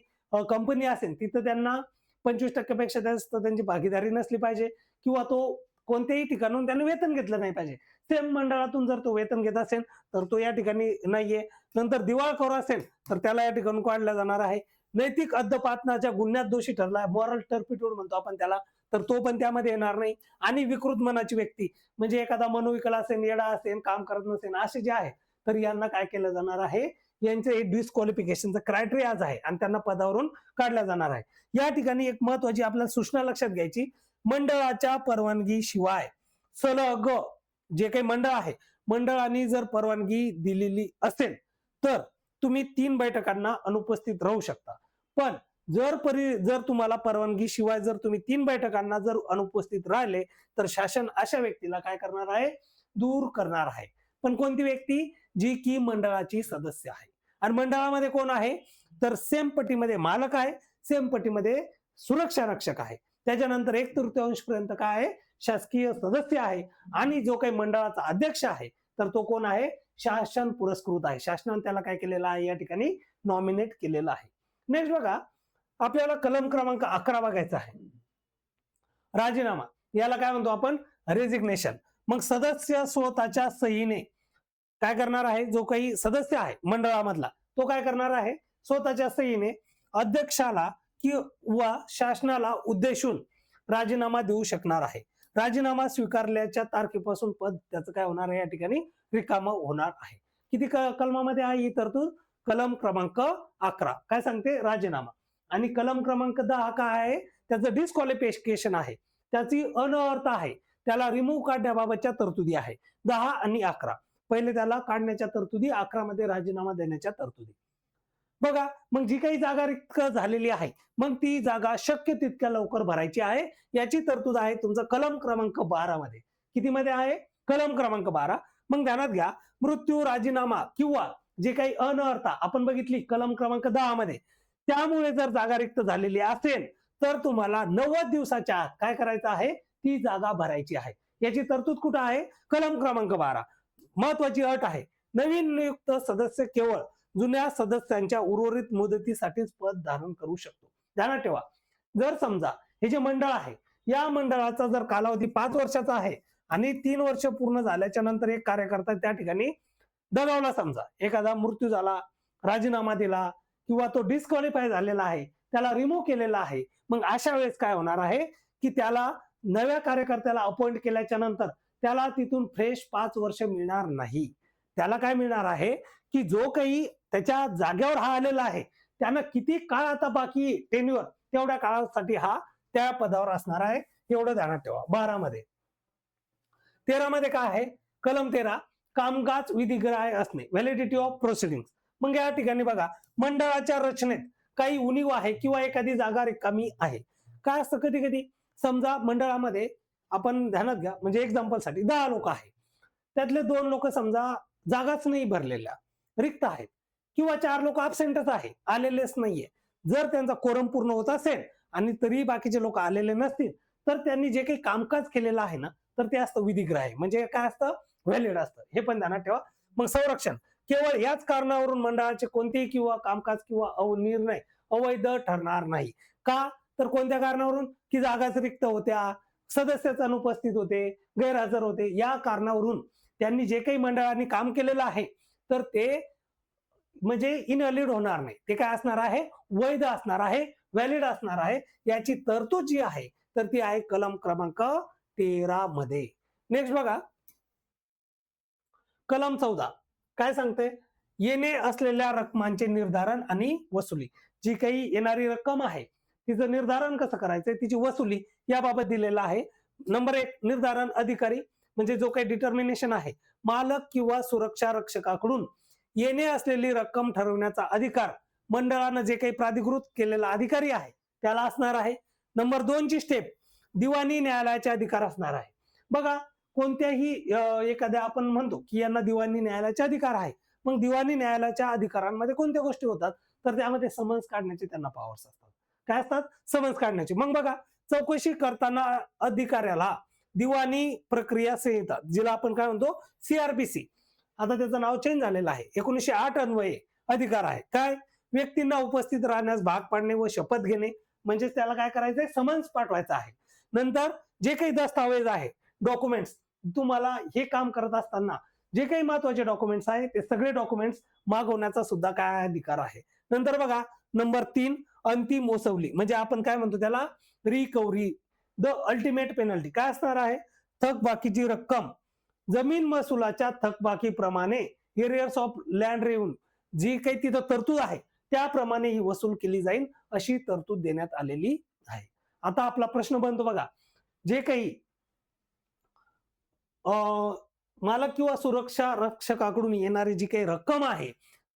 कंपनी असेल तिथं त्यांना 25% पेक्षा जास्त त्यांची भागीदारी नसली पाहिजे किंवा तो कोणत्याही ठिकाणून त्यांनी वेतन घेतलं नाही पाहिजे. सेम मंडळातून जर तो वेतन घेत असेल तर तो या ठिकाणी नाहीये. नंतर दिवाळखोर असेल तर त्याला या ठिकाणी काढला जाणार आहे. नैतिक अध्यापातनाच्या गुन्ह्यात दोषी ठरला, मॉरल टर्पिट्यूड म्हणतो आपण त्याला, तर तो पण त्यामध्ये येणार नाही. आणि विकृत मनाची व्यक्ती म्हणजे एखादा मनोविकल असेल, येडा असेल, काम करत नसेल असे जे आहे तर यांना काय केलं जाणार आहे, यांचे एक डिस्क्वालिफिकेशनचा क्रायटेरिया आहे आणि त्यांना पदावरून काढल्या जाणार आहे. या ठिकाणी एक महत्वाची आपल्याला सूचना लक्षात घ्यायची, मंडळाच्या परवानगी शिवाय सलग जे काही मंडळ आहे मंडळाने जर परवानगी दिलेली असेल तर तुम्ही 3 बैठकांना अनुपस्थित राहू शकता. पण जर तुम्हाला परवानगी शिवाय जर तुम्ही 3 बैठकांना जर अनुपस्थित राहिले तर शासन अशा व्यक्तीला काय करणार आहे, दूर करणार आहे. पण कोणती व्यक्ती? जी की मंडळाची सदस्य आहे. आणि मंडळामध्ये कोण आहे तर सेम पटीमध्ये मालक आहे, सेम पटीमध्ये सुरक्षा रक्षक आहे, त्याच्यानंतर 1/3 पर्यंत काय आहे, शासकीय सदस्य आहे आणि जो काही मंडळाचा अध्यक्ष आहे तर तो कोण आहे, शासन पुरस्कृत आहे. शासनाने त्याला काय केलेलं आहे, या ठिकाणी नॉमिनेट केलेलं आहे. नेक्स्ट बघा, आपल्याला कलम क्रमांक 11 बघायचा आहे, राजीनामा. याला काय म्हणतो आपण, रेजिग्नेशन. मग सदस्य स्वतःच्या सहीने काय करणार आहे, जो काही सदस्य आहे मंडळामधला तो काय करणार आहे, स्वतःच्या सहीने अध्यक्षाला किंवा शासनाला उद्देशून राजीनामा देऊ शकणार आहे. राजीनामा स्वीकारल्याच्या तारखेपासून पद त्याचं काय होणार आहे, या ठिकाणी रिकामं होणार आहे. किती कलमामध्ये आहे ही तरतूद? कलम क्रमांक 11 काय सांगते, राजीनामा. आणि कलम क्रमांक 10 काय आहे, त्याचं डिस्क्वालिफिकेशन आहे, त्याची अनर्हता आहे, त्याला रिमूव्ह काढण्याबाबतच्या तरतुदी आहे 10 आणि 11. पहिले त्याला काढण्याच्या तरतुदी, 11 मध्ये राजीनामा देण्याच्या तरतुदी. बघा, मग जी काही जागा रिक्त झालेली आहे मग ती जागा शक्य तितक्या लवकर भरायची आहे, याची तरतूद आहे तुमचा कलम क्रमांक 12 मध्ये. किती मध्ये आहे, कलम क्रमांक 12. मग ध्यानात घ्या, मृत्यू, राजीनामा किंवा जे काही अनर्हता आपण बघितली कलम क्रमांक 10 मध्ये, त्यामुळे जर जागा रिक्त झालेली असेल तर तुम्हाला 90 दिवसाच्या आत काय करायचं आहे, ती जागा भरायची आहे. याची तरतूद कुठं आहे, कलम क्रमांक 12. महत्वाची अट आहे, नवीन नियुक्त सदस्य केवळ जुन्या सदस्यांच्या उर्वरित मुदतीसाठीच पद धारण करू शकतो. ध्यानात ठेवा, जर समजा हे जे मंडळ आहे या मंडळाचा जर कालावधी 5 वर्षाचा आहे आणि 3 वर्ष पूर्ण झाल्याच्या नंतर एक कार्यकर्ता त्या ठिकाणी दगावला, समजा एखादा मृत्यू झाला, राजीनामा दिला किंवा तो डिस्क्वालिफाय झालेला आहे, त्याला रिमूव्ह केलेला आहे, मग अशा वेळेस काय होणार आहे की त्याला नव्या कार्यकर्त्याला अपॉइंट केल्याच्या नंतर त्याला तिथून फ्रेश 5 वर्ष मिळणार नाही. त्याला काय मिळणार आहे की जो काही त्याच्या जागेवर हा आलेला आहे त्यानं किती काळ आता बाकी टेन्युअर तेवढ्या काळासाठी हा त्या पदावर असणार आहे, एवढं ध्यानात ठेवा. 12 मध्ये. 13 मध्ये काय आहे, कलम 13 कामकाज विधिग्राह्य असणे, व्हॅलिडिटी ऑफ प्रोसिडिंग. मग या ठिकाणी बघा, मंडळाच्या रचनेत काही उणीव आहे किंवा एखादी जागा रिकामी आहे. काय असतं कधी कधी, समजा मंडळामध्ये आपण ध्यानात घ्या, म्हणजे एक्झाम्पलसाठी 10 लोक आहेत, त्यातले 2 लोक समजा जागाच नाही भरलेल्या, रिक्त आहेत, किंवा 4 लोक अब्सेंटच आहे, आलेलेच नाहीये. जर त्यांचा कोरम पूर्ण होत असेल आणि तरी बाकीचे लोक आलेले नसतील, तर त्यांनी जे काही कामकाज केलेलं आहे ना, तर ते असतं विधिग्राह्य, म्हणजे काय असतं, व्हॅलिड असतं. हे पण ध्यानात ठेवा. मग संरक्षण, केवळ याच कारणावरून मंडळाचे कोणतेही किंवा कामकाज किंवा निर्णय अवैध ठरणार नाही. का? तर कोणत्या कारणावरून, की जागाच रिक्त होत्या, सदस्यच अनुपस्थित होते, गैरहजर होते, या कारणावरून त्यांनी जे काही मंडळाने काम केलेलं आहे तर ते म्हणजे इनव्हॅलिड होणार नाही. ते काय असणार आहे, वैध असणार आहे, व्हॅलिड असणार आहे. याची तरतूद जी आहे तर ती आहे कलम क्रमांक 13 मध्ये. नेक्स्ट बघा, कलम 14 काय सांगते, येणे असलेल्या रकमांचे निर्धारण आणि वसुली. जी काही येणारी रक्कम आहे तिचं निर्धारण कसं करायचंय, तिची वसुली याबाबत दिलेलं आहे. नंबर 1, निर्धारण अधिकारी, म्हणजे जो काही डिटर्मिनेशन आहे, मालक किंवा सुरक्षा रक्षकाकडून येणे असलेली रक्कम ठरवण्याचा अधिकार मंडळानं जे काही प्राधिकृत केलेला अधिकारी आहे त्याला असणार आहे. नंबर 2 ची स्टेप, दिवाणी न्यायालयाचे अधिकार असणार आहे. बघा, कोणत्याही एखाद्या आपण म्हणतो की यांना दिवाणी न्यायालयाचे अधिकार आहे, मग दिवाणी न्यायालयाच्या अधिकारांमध्ये कोणत्या गोष्टी होतात, तर त्यामध्ये समन्स काढण्याचे त्यांना पॉवर्स असतात. काय असतात, समन्स काढण्याचे. मग बघा, चौकशी करताना अधिकाऱ्याला दिवाणी प्रक्रिया संहिता, जिला आपण काय म्हणतो CRPC, आता त्याचं नाव चेंज झालेलं आहे, 1908 अन्वये अधिकार आहे. काय, व्यक्तींना उपस्थित राहण्यास भाग पाडणे व शपथ घेणे, म्हणजे त्याला काय करायचंय, समन्स पाठवायचं आहे. नंतर जे काही दस्तावेज आहे, डॉक्युमेंट्स, तुम्हाला हे काम करत असताना जे काही महत्वाचे डॉक्युमेंट्स आहे ते सगळे डॉक्युमेंट्स मागवण्याचा सुद्धा काय अधिकार आहे. नंतर बघा, नंबर 3, अंतिम वसुली, म्हणजे आपण काय म्हणतो त्याला रिकव्हरी, द अल्टिमेट पेनल्टी. काय असणार आहे, थकबाकीची रक्कम जमीन महसुलाच्या थकबाकीप्रमाणे एरियर्स ऑफ लँड रेव्हन्यू, जी काही तिथं तरतूद आहे त्याप्रमाणे ही वसूल केली जाईल, अशी तरतूद देण्यात आलेली आहे. आता आपला प्रश्न बनतो बघा, जे काही मालक किंवा सुरक्षा रक्षकाकडून येणारी जी काही रक्कम आहे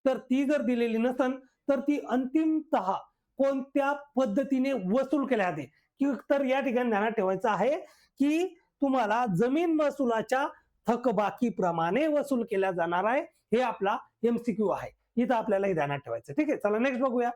तर ती जर दिलेली नसेल तर ती अंतिमतः कोणत्या पद्धतीने वसूल केल्या जाते, की तर या ठिकाणी ध्यानात ठेवायचं आहे की तुम्हाला जमीन महसुलाच्या थकबाकीप्रमाणे वसूल केल्या जाणार आहे. हे आपला MCQ आहे, इथं आपल्याला हे ध्यानात ठेवायचं. ठीक आहे, चला नेक्स्ट बघूया.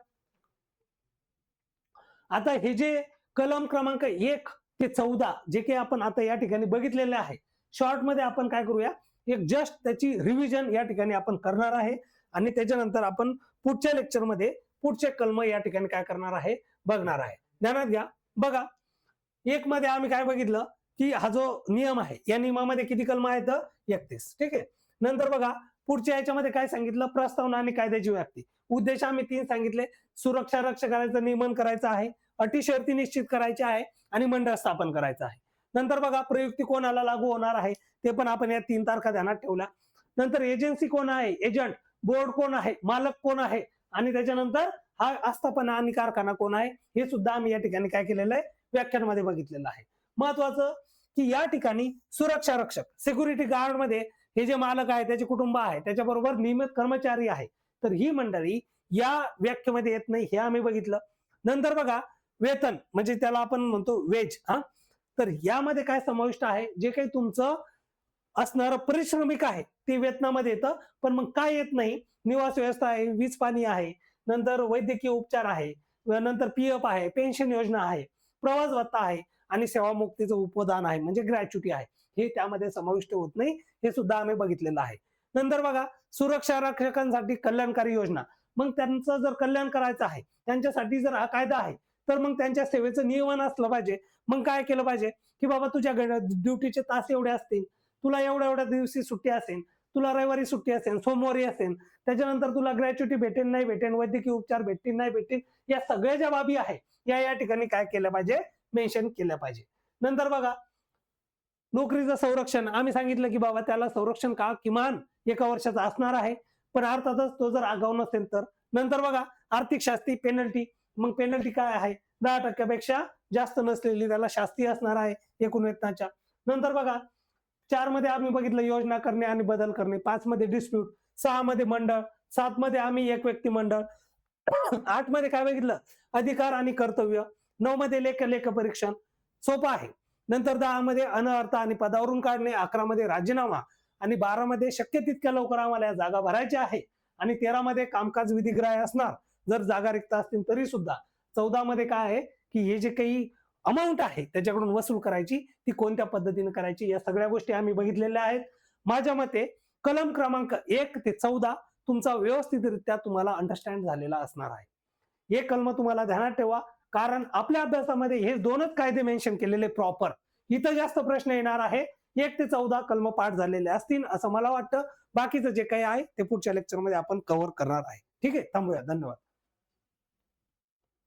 आता हे जे कलम क्रमांक 1 ते 14 जे काही आपण आता या ठिकाणी बघितलेले आहे, शॉर्ट मध्ये आपण काय करूया, एक जस्ट त्याची रिव्हिजन या ठिकाणी आपण करणार आहे आणि त्याच्यानंतर आपण पुढच्या लेक्चरमध्ये पुढचे कलम या ठिकाणी काय करणार आहे, बघणार आहे. ध्यानात घ्या. बघा, 1 मध्ये आम्ही काय बघितलं, की हा जो नियम आहे या नियमामध्ये किती कलम आहेत, 31. ठीक आहे. नंतर बघा, पुढच्या याच्यामध्ये काय सांगितलं, प्रस्तावना आणि कायद्याची व्याप्ती. उद्देश आम्ही 3 सांगितले, सुरक्षा रक्षकाचं नियमन करायचं आहे, अटी शर्ती निश्चित करायच्या आहे आणि मंडळ स्थापन करायचं आहे. नंतर बघा, प्रयुक्ती कोणाला लागू होणार आहे ते पण आपण या 3 तारखा ध्यानात ठेवल्या. नंतर एजन्सी कोण आहे, एजंट, बोर्ड कोण आहे, मालक कोण आहे आणि त्याच्यानंतर हा आस्थापना आणि कारखाना कोण आहे हे सुद्धा आम्ही या ठिकाणी काय केलेलं आहे, व्याख्यानामध्ये बघितलेलं आहे. महत्वाचं की या ठिकाणी सुरक्षा रक्षक, सिक्युरिटी गार्ड मध्ये हे जे मालक आहे त्याचे कुटुंब आहे, त्याच्याबरोबर नियमित कर्मचारी आहे, तर ही मंडळी या व्याख्येमध्ये येत नाही, हे आम्ही बघितलं. नंतर बघा, वेतन, म्हणजे त्याला आपण म्हणतो वेज, तर यामध्ये काय समाविष्ट आहे, जे काही तुमचं असणारं परिश्रमिक आहे ते वेतनामध्ये येतं, पण मग काय येत नाही, निवास व्यवस्था आहे, वीज पाणी आहे, नंतर वैद्यकीय उपचार आहे, नंतर PF आहे, पेन्शन योजना आहे, प्रवास भत्ता आहे आणि सेवामुक्तीचं उपदान आहे, म्हणजे ग्रॅच्युटी आहे, हे त्यामध्ये समाविष्ट होत नाही, हे सुद्धा आम्ही बघितलेलं आहे. नंतर बघा, सुरक्षा रक्षकांसाठी कल्याणकारी योजना, मग त्यांचं जर कल्याण करायचं आहे, त्यांच्यासाठी जर हा कायदा आहे तर मग त्यांच्या सेवेचं नियमन असलं पाहिजे. मग काय केलं पाहिजे, की बाबा तुझ्या ड्युटीचे तास एवढे असतील, तुला एवढ्या एवढ्या दिवशी सुट्टी असेल, तुला रविवारी सुट्टी असेल, सोमवारी असेल, त्याच्यानंतर तुला ग्रॅच्युटी भेटेल नाही भेटेल, वैद्यकीय उपचार भेटतील नाही भेटतील, या सगळ्या ज्या बाबी आहे या ठिकाणी काय केल्या पाहिजे, मेन्शन केल्या पाहिजे. नंतर बघा, नोकरीचं संरक्षण, आम्ही सांगितलं की बाबा त्याला संरक्षण का किमान 1 वर्षाचा असणार आहे, पण अर्थातच तो जर आगाऊ नसेल तर. नंतर बघा, आर्थिक शास्ती, पेनल्टी, मग पेनल्टी काय आहे, 10% पेक्षा जास्त नसलेली त्याला शास्ती असणार आहे एकूण वेतनाच्या. नंतर बघा, 4 मध्ये आम्ही बघितलं योजना करणे आणि बदल करणे, 5 मध्ये डिस्प्यूट, 6 मध्ये मंडळ, 7 मध्ये आम्ही एक व्यक्ती मंडळ, 8 मध्ये काय बघितलं अधिकार आणि कर्तव्य, 9 मध्ये लेख परीक्षण सोपं आहे. नंतर 10 मध्ये अनर्थ आणि पदावरून काढणे, 11 मध्ये राजीनामा आणि 12 मध्ये शक्य तितक्या लवकर आम्हाला या जागा भरायच्या आहे आणि 13 मध्ये कामकाज विधिग्राह्य असणार जर जागा रिक्त असतील तरी सुद्धा. 14 मध्ये काय आहे की हे जे काही अमाऊंट आहे त्याच्याकडून वसूल करायची ती कोणत्या पद्धतीने करायची या सगळ्या गोष्टी आम्ही बघितलेल्या आहेत. माझ्या मते कलम क्रमांक 1 ते 14 तुमचा व्यवस्थितरित्या तुम्हाला अंडरस्टँड झालेला असणार आहे. हे कलम तुम्हाला ध्यानात ठेवा, कारण आपल्या अभ्यासामध्ये हे 2च कायदे मेन्शन केलेले प्रॉपर. इथं जास्त प्रश्न येणार आहे. 1 ते 14 कलम पाठ झालेले असतील असं मला वाटतं. बाकीचं जे काही आहे ते पुढच्या लेक्चरमध्ये आपण कव्हर करणार आहे. ठीक आहे, थांबूया. धन्यवाद.